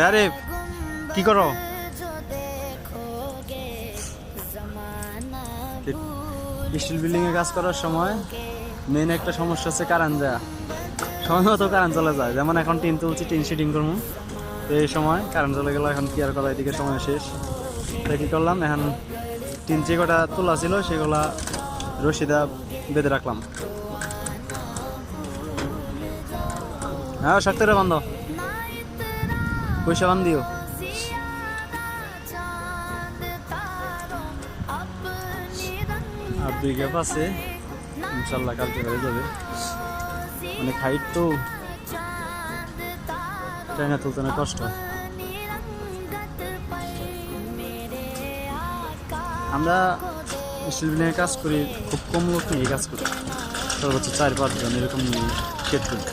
আরে কি করো? স্টিল বিল্ডিং এ কাজ করার সময় মেন একটা সমস্যা হচ্ছে কারেন্ট যায়, সময় মতো কারেন্ট চলে যায়। যেমন এখন টিন তুলছি, টিন শিটিং করবো, তো এই সময় কারেন্ট চলে গেল। এখন কি আর করা, এদিকে সময় শেষ। তাই কি করলাম, এখন টিন যে কটা তোলা ছিল সেগুলা রশিদা বেঁধে রাখলাম। হ্যাঁ, শক্ত করে বান্ধ, পয়সা বান্ধিও। আর 2 গ্যাপ আছে, ইনশাল্লাহ কালকে হয়ে যাবে। অনেক হাইট তো, ট্রেনে তুলতে অনেক কষ্ট। আমরা স্টিল বিল্ডিংয়ে কাজ করি, খুব কম লোক নিয়ে কাজ করি, সর্বোচ্চ 4-5 জন এরকম নিয়ে শেড করি।